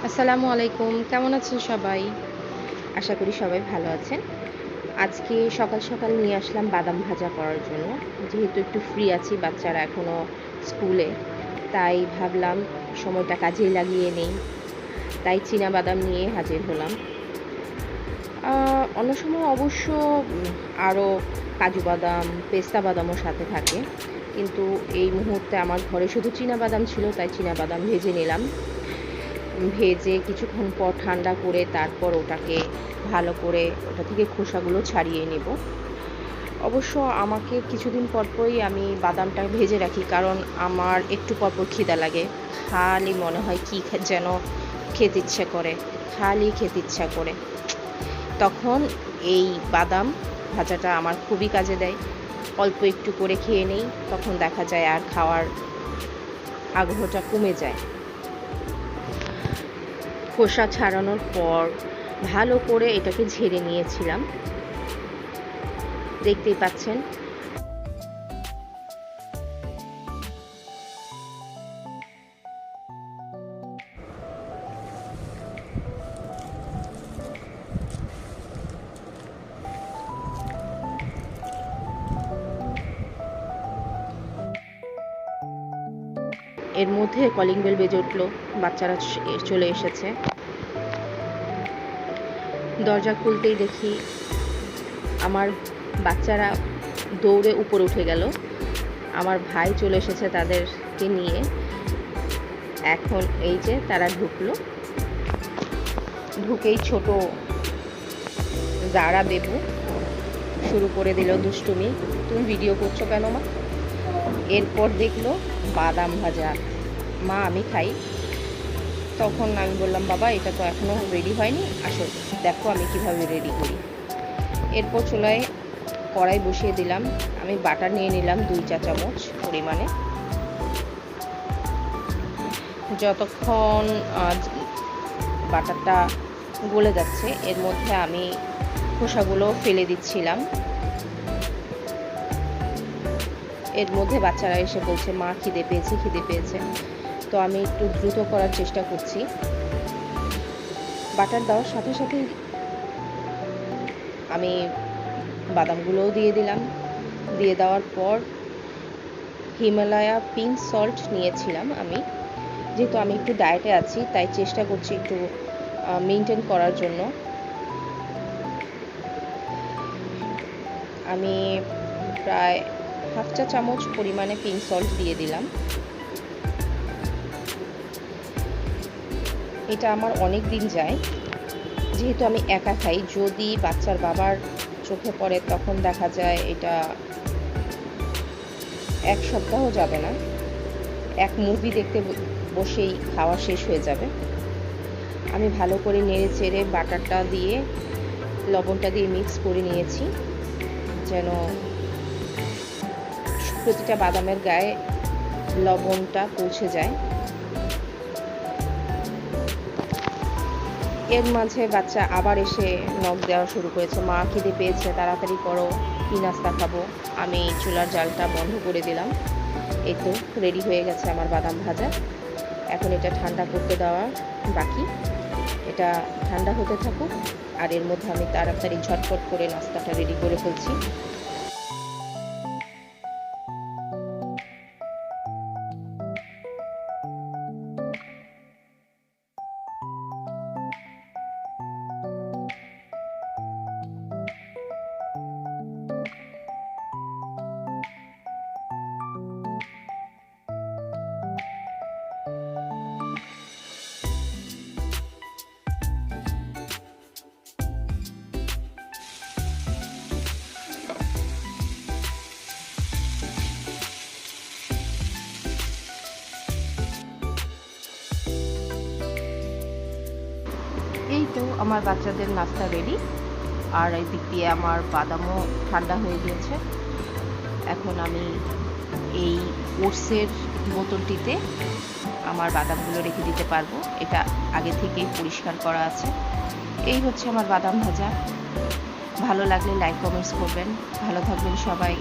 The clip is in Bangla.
আসসালামু আলাইকুম। কেমন আছেন সবাই? আশা করি সবাই ভালো আছেন। আজকে সকাল, সকাল নিয়ে আসলাম বাদাম ভাজা করার জন্য। যেহেতু একটু ফ্রি আছি, বাচ্চারা এখনো স্কুলে। তাই ভাবলাম সময়টা কাজেই লাগিয়ে নেই। তাই চীনাবাদাম নিয়ে হাজির হলাম। আ অন্য সময় অবশ্য আরও কাজু বাদাম, পেস্তা বাদামও সাথে থাকে। কিন্তু এই মুহূর্তে আমার ঘরে শুধু চীনাবাদাম ছিল, তাই চীনাবাদাম ভেজে নিলাম। ভেজে কিছুক্ষণ পর ঠান্ডা করে তারপর ওটাকে ভালো করে ওটা থেকে খোসাগুলো ছাড়িয়ে নেব। অবশ্য আমাকে কিছুদিন পরপরই আমি বাদামটা ভেজে রাখি, কারণ আমার একটু পরপর খিদা লাগে। খালি মনে হয় কি যেন খেতে ইচ্ছে করে, খালি খেতে ইচ্ছা করে। তখন এই বাদাম ভাজাটা আমার খুবই কাজে দেয়। অল্প একটু করে খেয়ে নেই, তখন দেখা যায় আর খাওয়ার আগ্রহটা কমে যায়। খোসা ছাড়ানোর পর ভালো করে এটাকে ঝেড়ে নিয়েছিলাম, দেখতেই পাচ্ছেন। এর মধ্যে কলিং বেল বেজে উঠলো, বাচ্চারা চলে এসেছে। দরজা খুলতেই দেখি আমার বাচ্চারা দৌড়ে উপরে উঠে গেল। আমার ভাই চলে এসেছে তাদেরকে নিয়ে। এখন এই যে তারা ঢুকলো, ঢুকেই ছোট জারা বেবু শুরু করে দিল দুষ্টুমি। তুমি ভিডিও করছো কেন মা? এরপর দেখলো বাদাম ভাজা। মা আমি খাই। তখন আমি বললাম বাবা এটা তো এখনও রেডি হয়নি, আসো দেখো আমি কিভাবে রেডি করি। এরপর চুলায় কড়াই বসিয়ে দিলাম। আমি বাটার নিয়ে নিলাম 2 চা চামচ পরিমাণে। যতক্ষণ বাটারটা গলে যাচ্ছে এর মধ্যে আমি খোসাগুলো ফেলে দিচ্ছিলাম। এর মধ্যে বাচ্চারা এসে বলছে মা খিদে পেয়েছে, খিদে পেয়েছে। তো আমি একটু দ্রুত করার চেষ্টা করছি। বাটার দেওয়ার সাথে সাথেই আমি বাদামগুলোও দিয়ে দিলাম। দিয়ে দেওয়ার পর হিমালয়া পিঙ্ক সল্ট নিয়েছিলাম আমি। যেহেতু আমি একটু ডায়েটে আছি তাই চেষ্টা করছি একটু মেনটেন করার জন্য। আমি প্রায় হাফ চা চামচ পরিমাণে পিঙ্ক সল্ট দিয়ে দিলাম। এটা আমার অনেক দিন যায়, যেহেতু আমি একা খাই। যদি বাচ্চার বাবার চোখে পড়ে তখন দেখা যায় এটা 1 সপ্তাহ যাবে না, এক মুভি দেখতে বসেই খাওয়া শেষ হয়ে যাবে। আমি ভালো করে নেড়ে চেড়ে বাটারটা দিয়ে লবণটা দিয়ে মিক্স করে নিয়েছি, যেন প্রতিটা বাদামের গায়ে লবণটা পৌঁছে যায়। এর মাঝে বাচ্চা আবার এসে নখ দেওয়া শুরু করেছে, মা খিদে পেয়েছে তাড়াতাড়ি করো, কি নাস্তা খাবো। আমি চুলার জালটা বন্ধ করে দিলাম। এই তো রেডি হয়ে গেছে আমার বাদাম ভাজা। এখন এটা ঠান্ডা করতে দেওয়া বাকি। এটা ঠান্ডা হতে থাকুক, আর এর মধ্যে আমি তাড়াতাড়ি ঝটপট করে নাস্তাটা রেডি করে ফেলছি। এই তো আমার বাচ্চাদের নাস্তা রেডি। আর এই দিক দিয়ে আমার বাদামও ঠান্ডা হয়ে গিয়েছে। এখন আমি এই ওটসের বোতলটিতে আমার বাদামগুলো রেখে দিতে পারবো। এটা আগে থেকেই পরিষ্কার করা আছে। এই হচ্ছে আমার বাদাম ভাজা। ভালো লাগলে লাইক কমেন্টস করবেন। ভালো থাকবেন সবাই।